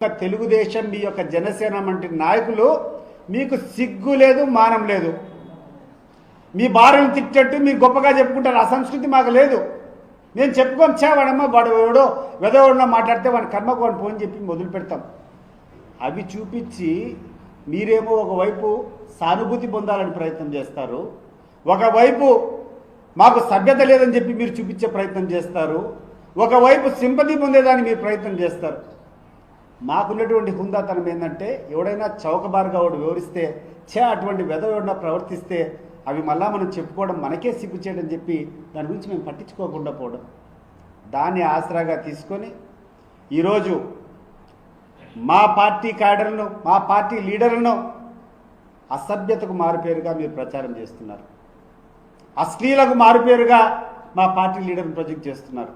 తెలుగుదేశం మీ యొక్క జనసేన వంటి నాయకులు మీకు సిగ్గు లేదు, మానం లేదు. మీ భార్యను తిట్టట్టు మీరు గొప్పగా చెప్పుకుంటారు. ఆ సంస్కృతి మాకు లేదు. నేను చెప్పుకొని వాడమ్మ వాడు ఎవడో వెదవడో మాట్లాడితే వాడి కర్మకు వాడిని ఫోన్ చెప్పి మొదలు పెడతాం. అవి చూపించి మీరేమో ఒకవైపు సానుభూతి పొందాలని ప్రయత్నం చేస్తారు, ఒకవైపు మాకు సభ్యత లేదని చెప్పి మీరు చూపించే ప్రయత్నం చేస్తారు, ఒకవైపు సింపతి పొందేదాన్ని మీరు ప్రయత్నం చేస్తారు. మాకున్నటువంటి హుందాతనం ఏంటంటే ఎవడైనా చౌకబారుగా వాడు వివరిస్తే అటువంటి వెదవడిన ప్రవర్తిస్తే అవి మళ్ళా మనం చెప్పుకోవడం మనకే సిగ్గు చేయడం చెప్పి దాని గురించి మేము పట్టించుకోకుండా పోవడం, దాన్ని ఆసరాగా తీసుకొని ఈరోజు మా పార్టీ క్యాడర్లను, మా పార్టీ లీడర్లను అసభ్యతకు మారుపేరుగా మీరు ప్రచారం చేస్తున్నారు, అశ్లీలకు మారుపేరుగా మా పార్టీ లీడర్ని ప్రొజెక్ట్ చేస్తున్నారు.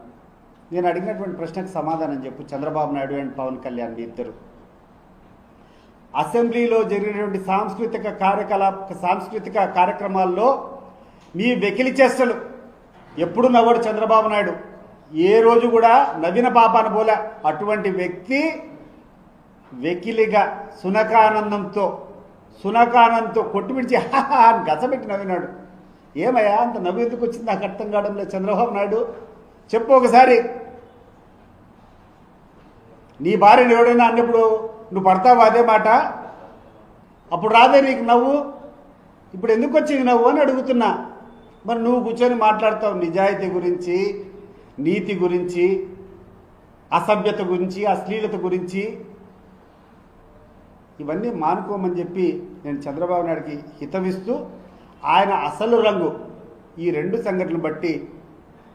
నేను అడిగినటువంటి ప్రశ్నకు సమాధానం చెప్పు. చంద్రబాబు నాయుడు అండ్ పవన్ కళ్యాణ్ మీ ఇద్దరు అసెంబ్లీలో జరిగినటువంటి సాంస్కృతిక కార్యక్రమాల్లో మీ వెకిలి చేష్టలు ఎప్పుడు నవ్వడు చంద్రబాబు నాయుడు. ఏ రోజు కూడా నవ్విన పాపాన పోలే. అటువంటి వ్యక్తి వెకిలిగా సునకానందంతో కొట్టుమిడిచి అని గసపెట్టి నవ్వినాడు. ఏమయ్యా అంత నవ్వు ఎందుకు వచ్చింది నాకు అర్థం కావడం లేదు. చంద్రబాబు నాయుడు చెప్పు ఒకసారి. నీ భార్యను ఎవడైనా అన్నప్పుడు నువ్వు పడతావు అదే మాట, అప్పుడు రాదే నీకు నవ్వు, ఇప్పుడు ఎందుకు వచ్చింది నవ్వు అని అడుగుతున్నా. మరి నువ్వు కూర్చొని మాట్లాడతావు నిజాయితీ గురించి, నీతి గురించి, అసభ్యత గురించి, అశ్లీలత గురించి. ఇవన్నీ మానుకోమని చెప్పి నేను చంద్రబాబు నాయుడికి హితవిస్తూ ఆయన అసలు రంగు ఈ రెండు సంఘటనలు బట్టి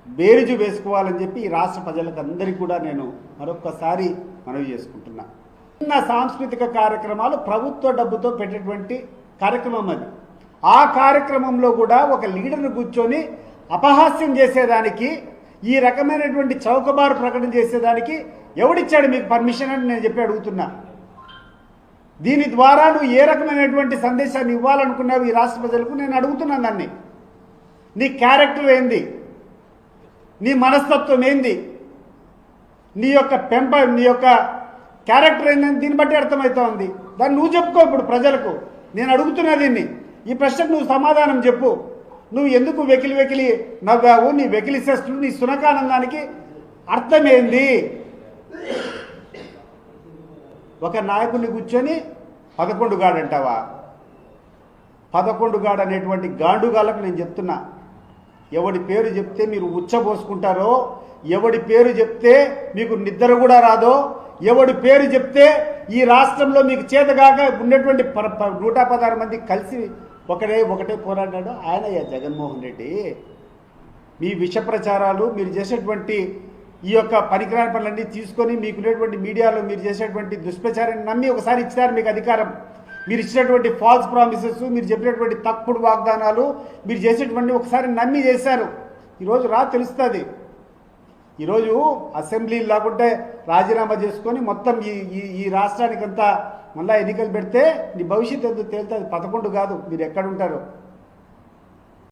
బేరుజు వేసుకోవాలని చెప్పి ఈ రాష్ట్ర ప్రజలకు అందరికీ కూడా నేను మరొక్కసారి మనవి చేసుకుంటున్నా. చిన్న సాంస్కృతిక కార్యక్రమాలు ప్రభుత్వ డబ్బుతో పెట్టేటువంటి కార్యక్రమం అది. ఆ కార్యక్రమంలో కూడా ఒక లీడర్ను కూర్చొని అపహాస్యం చేసేదానికి, ఈ రకమైనటువంటి చౌకబారు ప్రకటన చేసేదానికి ఎవడిచ్చాడు మీకు పర్మిషన్ అని నేను చెప్పి అడుగుతున్నా. దీని ద్వారా నువ్వు ఏ రకమైనటువంటి సందేశాన్ని ఇవ్వాలనుకున్నావు ఈ రాష్ట్ర ప్రజలకు నేను అడుగుతున్నాను. దాన్ని నీ క్యారెక్టర్ ఏంది, నీ మనస్తత్వం ఏంది, నీ యొక్క క్యారెక్టర్ ఏందని దీన్ని బట్టి అర్థమవుతోంది. దాన్ని నువ్వు చెప్పుకో ఇప్పుడు ప్రజలకు. నేను అడుగుతున్నా దీన్ని. ఈ ప్రశ్నకు నువ్వు సమాధానం చెప్పు. నువ్వు ఎందుకు వెకిలి నవ్వావు, నీ వెకిలి చేస్తులు, నీ సునకానందానికి అర్థమేంది? ఒక నాయకుడిని కూర్చొని 11 గాడు అంటావా? 11 గాడు అనేటువంటి గాండుగాళ్ళకు నేను చెప్తున్నా, ఎవడి పేరు చెప్తే మీరు ఉచ్చబోసుకుంటారో, ఎవడి పేరు చెప్తే మీకు నిద్ర కూడా రాదో, ఎవడి పేరు చెప్తే ఈ రాష్ట్రంలో మీకు చేతగాక ఉన్నటువంటి 116 మంది కలిసి ఒకటే పోరాడాడు ఆయనయ్య జగన్మోహన్ రెడ్డి. మీ విష ప్రచారాలు, మీరు చేసేటువంటి ఈ యొక్క పనికిరాని పనులన్నీ తీసుకొని మీకున్నటువంటి మీడియాలో మీరు చేసేటువంటి దుష్ప్రచారాన్ని నమ్మి ఒకసారి ఇచ్చినారు మీకు అధికారం. మీరు ఇచ్చినటువంటి ఫాల్స్ ప్రామిసెస్, మీరు చెప్పినటువంటి తప్పుడు వాగ్దానాలు, మీరు చేసేటువంటి ఒకసారి నమ్మి చేశారు. ఈరోజు తెలుస్తుంది. ఈరోజు అసెంబ్లీ లేకుంటే రాజీనామా చేసుకొని మొత్తం ఈ రాష్ట్రానికంతా మళ్ళీ ఎన్నికలు పెడితే నీ భవిష్యత్తు ఎందుకు తేలుతుంది. 11 కాదు, మీరు ఎక్కడుంటారో.